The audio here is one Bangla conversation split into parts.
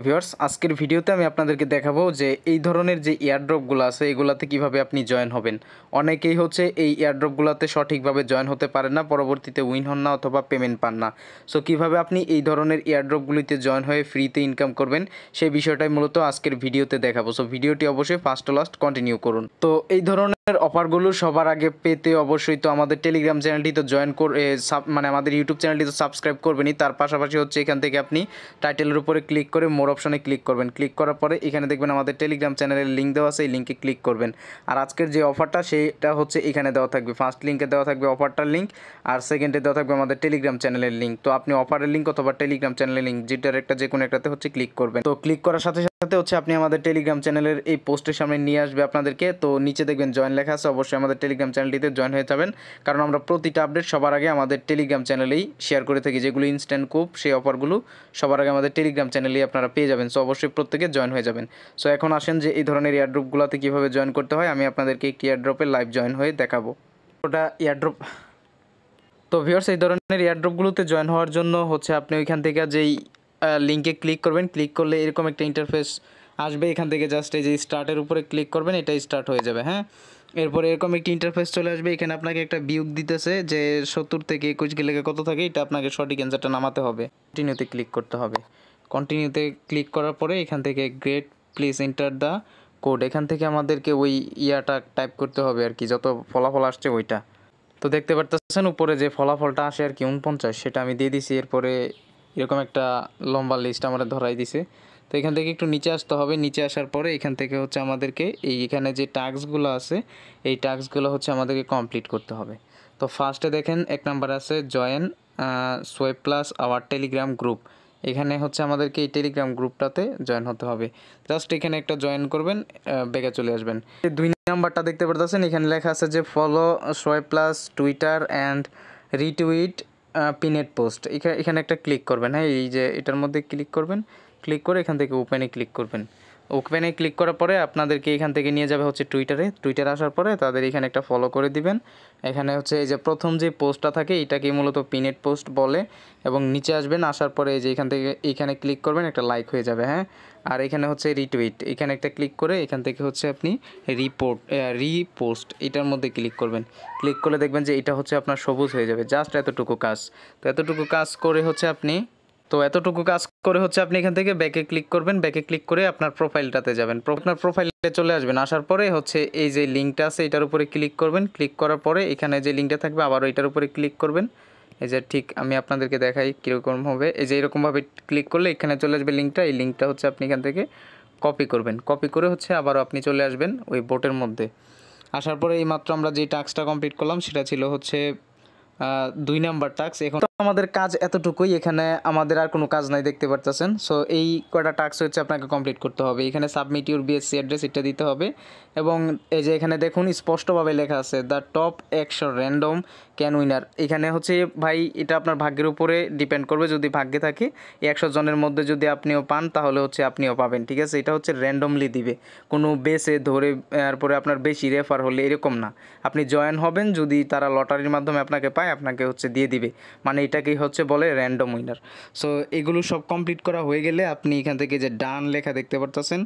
ভিউয়ার্স আজকের ভিডিওতে আমি আপনাদেরকে দেখাবো যে এই ধরনের যে এয়ারড্রপগুলো আছে এগুলাতে কিভাবে আপনি জয়েন হবেন। অনেকেই হচ্ছে এই এয়ারড্রপগুলোতে সঠিকভাবে জয়েন হতে পারেন না, পরবর্তীতে উইন হন না অথবা পেমেন্ট পান না। সো কিভাবে আপনি এই ধরনের এয়ারড্রপগুলিতে জয়েন হয়ে ফ্রিতে ইনকাম করবেন সেই বিষয়টাই মূলত আজকের ভিডিওতে দেখাবো। সো ভিডিওটি অবশ্যই ফার্স্ট টু লাস্ট কন্টিনিউ করুন। তো এই ধরনের অফারগুলো সবার আগে পেতে অবশ্যই তো আমাদের টেলিগ্রাম চ্যানেলটি তো জয়েন করে আমাদের ইউটিউব চ্যানেলটি তো সাবস্ক্রাইব করবেনই, তার পাশাপাশি হচ্ছে এখান থেকে আপনি টাইটেলের উপরে ক্লিক করে মোর অপশনে ক্লিক করবেন। ক্লিক করার পরে এখানে দেখবেন আমাদের টেলিগ্রাম চ্যানেলের লিঙ্ক দেওয়া আছে, এই লিঙ্কে ক্লিক করবেন। আর আজকের যে অফারটা সেটা হচ্ছে এখানে দেওয়া থাকবে। ফার্স্ট লিঙ্কে দেওয়া থাকবে অফারটার লিঙ্ক, আর সেকেন্ডে দেওয়া থাকবে আমাদের টেলিগ্রাম চ্যানেলের লিঙ্ক। তো আপনি অফারের লিঙ্ক অথবা টেলিগ্রাম চ্যানেলের লিঙ্ক যেটার একটা যে কোনো একটাতে হচ্ছে ক্লিক করবেন। তো ক্লিক করার সাথে সাথে হচ্ছে আপনি আমাদের টেলিগ্রাম চ্যানেলের এই পোস্টের সামনে নিয়ে আসবে আপনাদেরকে। তো নিচে দেখবেন জয়েন লেখা আছে, অবশ্যই আমাদের টেলিগ্রাম চ্যানেলটিতে জয়েন হয়ে যাবেন, কারণ আমরা প্রতিটা আপডেট সবার আগে আমাদের টেলিগ্রাম চ্যানেলেই শেয়ার করে থাকি। যেগুলো ইনস্ট্যান্ট কুপ সেই অফারগুলো সবার আগে আমাদের টেলিগ্রাম চ্যানেলেই আপনারা পেয়ে যাবেন। সো অবশ্যই প্রত্যেকে জয়েন হয়ে যাবেন। সো এখন আসেন যে এই ধরনের এয়ারড্রপগুলোতে কীভাবে জয়েন করতে হয়, আমি আপনাদেরকে একটি এয়ারড্রপে লাইভ জয়েন হয়ে দেখাবো। ওটা এয়ারড্রপ। তো ভিউয়ার্স এই ধরনের এয়ারড্রপগুলোতে জয়েন হওয়ার জন্য হচ্ছে আপনি ওইখান থেকে যেই লিঙ্কে ক্লিক করবেন, ক্লিক করলে এরকম একটা ইন্টারফেস আসবে। এখান থেকে জাস্ট এই যে স্টার্টের উপরে ক্লিক করবেন, এটা স্টার্ট হয়ে যাবে। হ্যাঁ, এরপরে এরকম একটি ইন্টারফেস চলে আসবে। এখানে আপনাকে একটা বিয়োগ দিতেছে যে 70 থেকে 21 গেলে কত থাকে, এটা আপনাকে সঠিক অ্যান্সারটা নামাতে হবে। কন্টিনিউতে ক্লিক করতে হবে। কন্টিনিউতে ক্লিক করার পরে এখান থেকে great please enter the code, এখান থেকে আমাদেরকে ওই ইয়াটা টাইপ করতে হবে আর কি, যত ফলাফল আসছে ওইটা। তো দেখতে পারতেছেন উপরে যে ফলাফলটা আসে আর কি 49, সেটা আমি দিয়ে দিছি। এরপরে এরকম একটা লম্বা লিস্ট আমরা ধরাই দিছে। তো এখান থেকে একটু নিচে আসতে হবে। নিচে আসার পরে এখান থেকে হচ্ছে আমাদেরকে এখানে যে টাস্কগুলো আছে এই টাস্কগুলো হচ্ছে আমাদেরকে কমপ্লিট করতে হবে। তো ফার্স্টে দেখেন এক নাম্বার আছে জয়েন সোয়েব প্লাস আওয়ার টেলিগ্রাম গ্রুপ। এখানে হচ্ছে আমাদেরকে এই টেলিগ্রাম গ্রুপটাতে জয়েন হতে হবে। জাস্ট এখানে একটা জয়েন করবেন, ব্যাগে চলে আসবেন। দুই নাম্বারটা দেখতে পারতেছেন, এখানে লেখা আছে যে follow Shoaib plus Twitter and retweet pinned post. এখানে একটা ক্লিক করবেন। হ্যাঁ, এই যে এটার মধ্যে ক্লিক করবেন, ক্লিক করে এখান থেকে ওপেনে ক্লিক করবেন। ওপেনে ক্লিক করার পরে আপনাদেরকে এখান থেকে নিয়ে যাবে হচ্ছে টুইটারে আসার পরে তাদের এখানে একটা ফলো করে দিবেন। এখানে হচ্ছে এই যে প্রথম যে পোস্টটা থাকে এটাকে মূলত পিনেট পোস্ট বলে, এবং নিচে আসবেন, আসার পরে এই যে এখান থেকে এইখানে ক্লিক করবেন, একটা লাইক হয়ে যাবে। হ্যাঁ, আর এখানে হচ্ছে রিটুইট, এখানে একটা ক্লিক করে এখান থেকে হচ্ছে আপনি রিপোস্ট এটার মধ্যে ক্লিক করবেন। ক্লিক করলে দেখবেন যে এটা হচ্ছে আপনার সবুজ হয়ে যাবে। জাস্ট এতটুকু কাজ। তো এতটুকু কাজ করে হচ্ছে আপনি এখান থেকে ব্যাকে ক্লিক করবেন। ব্যাকে ক্লিক করে আপনার প্রোফাইলটাতে যাবেন। আপনার প্রোফাইলে চলে আসবেন। আসার পরে হচ্ছে এই যে লিঙ্কটা আছে এটার উপরে ক্লিক করবেন। ক্লিক করার পরে এখানে যে লিঙ্কটা থাকবে আবার এটার উপরে ক্লিক করবেন। এই যে ঠিক আমি আপনাদেরকে দেখাই কীরকম হবে। এই যে এরকমভাবে ক্লিক করলে এখানে চলে আসবে লিঙ্কটা। এই লিঙ্কটা হচ্ছে আপনি এখান থেকে কপি করবেন। কপি করে হচ্ছে আবারও আপনি চলে আসবেন ওই বোটের মধ্যে। আসার পরে এইমাত্র আমরা যে টাস্কটা কমপ্লিট করলাম সেটা ছিল হচ্ছে 2 নাম্বার টাস্ক। এখন আমাদের কাজ এতটুকুই, এখানে আমাদের আর কোনো কাজ নাই দেখতে পারতেছেন। সো এই কয়টা টাস্ক হচ্ছে আপনাকে কমপ্লিট করতে হবে। এখানে সাবমিট ইউর বিএসসি অ্যাড্রেস এটা দিতে হবে, এবং এই যে এখানে দেখুন স্পষ্টভাবে লেখা আছে the top 100 random can winner. এখানে হচ্ছে ভাই এটা আপনার ভাগ্যের উপরে ডিপেন্ড করবে। যদি ভাগ্যে থাকে 100 জনের মধ্যে যদি আপনিও পান তাহলে হচ্ছে আপনিও পাবেন, ঠিক আছে। এটা হচ্ছে র্যান্ডমলি দিবে, কোনো বেসে ধরে তারপরে আপনার বেশি রেফার হলে এরকম না। আপনি জয়েন হবেন, যদি তারা লটারির মাধ্যমে আপনাকে পায় আপনাকে হচ্ছে দিয়ে দিবে, মানে এটাকেই হচ্ছে বলে র্যান্ডম উইনার। সো এগুলো সব কমপ্লিট করা হয়ে গেলে আপনি এখান থেকে যে ডান লেখা দেখতে পারতেছেন,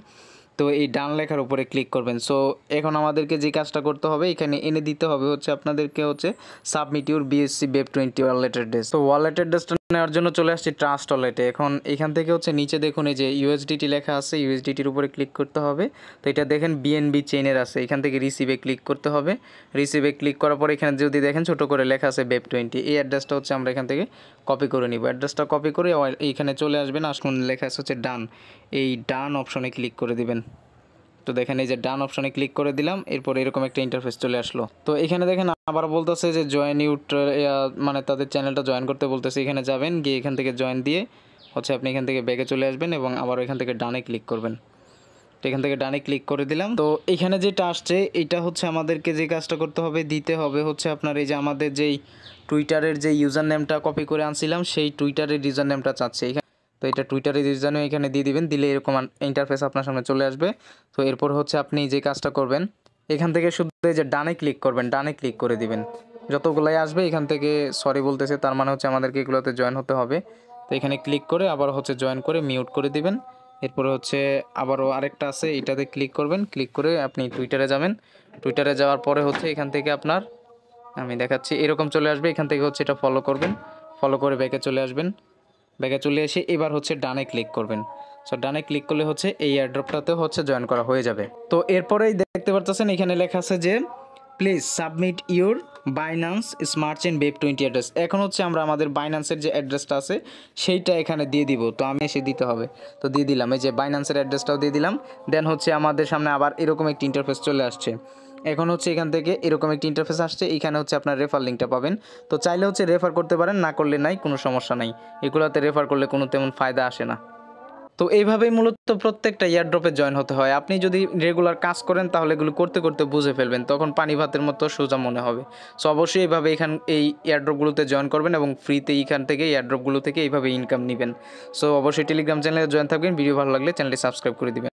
তো এই ডান লেখার উপরে ক্লিক করবেন। সো এখন আমাদেরকে যে কাজটা করতে হবে এখানে এনে দিতে হবে হচ্ছে আপনাদেরকে হচ্ছে submit your BSc babe 20 wallet address. তো ওয়ালেট অ্যাড্রেসটা নেওয়ার জন্য চলে আসছি ট্রাস্ট ওয়ালেটে। এখন এখান থেকে হচ্ছে নিচে দেখুন এই যে ইউএসডিটি লেখা আছে, ইউএসডিটির উপরে ক্লিক করতে হবে। তো এটা দেখেন বিএনবি চেইনের আছে, এখান থেকে রিসিভে ক্লিক করতে হবে। রিসিভে ক্লিক করার পর এখানে যদি দেখেন ছোট করে লেখা আছে বেব 20, এই অ্যাড্রেসটা হচ্ছে আমরা এখান থেকে কপি করে নিব। অ্যাড্রেসটা কপি করে এইখানে চলে আসবেন। আসুন লেখা আছে হচ্ছে ডান, এই ডান অপশনে ক্লিক করে দিবেন। তো দেখেন এই যে ডান অপশনে ক্লিক করে দিলাম, এরপর এরকম একটা ইন্টারফেস চলে আসলো। তো এখানে দেখেন আবার বলতেছে যে জয়েন মানে তাদের চ্যানেলটা জয়েন করতে বলতেছে। এখানে যাবেন, গিয়ে এখান থেকে জয়েন দিয়ে হচ্ছে আপনি এখান থেকে ব্যাগে চলে আসবেন এবং আবার এখান থেকে ডানে ক্লিক করবেন। তো এখান থেকে ডানে ক্লিক করে দিলাম। তো এখানে যেটা আসছে এইটা হচ্ছে আমাদেরকে যে কাজটা করতে হবে, দিতে হবে হচ্ছে আপনার এই যে আমাদের যেই টুইটারের যে ইউজার নেমটা কপি করে আনছিলাম সেই টুইটারের ইউজার নেমটা চাচ্ছে। তো এটা টুইটারের ইউজার নেম এখানে দিয়ে দিবেন। দিলে এরকম ইন্টারফেস আপনার সামনে চলে আসবে। তো এরপর হচ্ছে আপনি যে কাজটা করবেন এখান থেকে শুধু এই যে ডানে ক্লিক করবেন, ডানে ক্লিক করে দিবেন। যতগুলাই আসবে এখান থেকে সরি বলতেছে, তার মানে হচ্ছে আমাদেরকে এগুলোতে জয়েন হতে হবে। তো এখানে ক্লিক করে আবার হচ্ছে জয়েন করে মিউট করে দিবেন। এরপরে হচ্ছে আবারও আরেকটা আছে, এটাতে ক্লিক করবেন, ক্লিক করে আপনি টুইটারে যাবেন। টুইটারে যাওয়ার পরে হচ্ছে এখান থেকে আপনার, আমি দেখাচ্ছি, এরকম চলে আসবে। এখান থেকে হচ্ছে এটা ফলো করবেন, ফলো করে ব্যাকে চলে আসবেন। ব্যাকে চলে এসে এবার হচ্ছে ডানে ক্লিক করবেন। সো ডানে ক্লিক করলে হচ্ছে এই এয়ারড্রপটাতে হচ্ছে জয়েন করা হয়ে যাবে। তো এরপরেই দেখতে পারতেছেন এখানে লেখা আছে যে please submit your Binance smart chain Web20 address. এখন হচ্ছে আমরা আমাদের বাইন্যান্সের যে অ্যাড্রেসটা আছে সেইটা এখানে দিয়ে দিব। তো আমি এসে দিতে হবে, তো দিয়ে দিলাম। এই যে বাইন্যান্সের অ্যাড্রেসটাও দিয়ে দিলাম। দেন হচ্ছে আমাদের সামনে আবার এরকম একটি ইন্টারফেস চলে আসছে। এখন হচ্ছে এখান থেকে এরকম একটি ইন্টারফেস আসছে, এখানে হচ্ছে আপনার রেফার লিঙ্কটা পাবেন। তো চাইলে হচ্ছে রেফার করতে পারেন, না করলে নাই, কোনো সমস্যা নাই। এগুলোতে রেফার করলে কোনো তেমন ফায়দা আসে না। তো এইভাবেই মূলত প্রত্যেকটা এয়ারড্রপে জয়েন হতে হয়। আপনি যদি রেগুলার কাজ করেন তাহলে এগুলো করতে করতে বুঝে ফেলবেন, তখন পানি ভাতের মতো সোজা মনে হবে। সো অবশ্যই এইভাবে এই এয়ারড্রপগুলোতে জয়েন করবেন এবং ফ্রিতে এইখান থেকে এয়ারড্রপগুলো থেকে এইভাবে ইনকাম নেবেন। সো অবশ্যই টেলিগ্রাম চ্যানেলে জয়েন থাকবেন। ভিডিও ভালো লাগলে চ্যানেলটি সাবস্ক্রাইব করে দিবেন।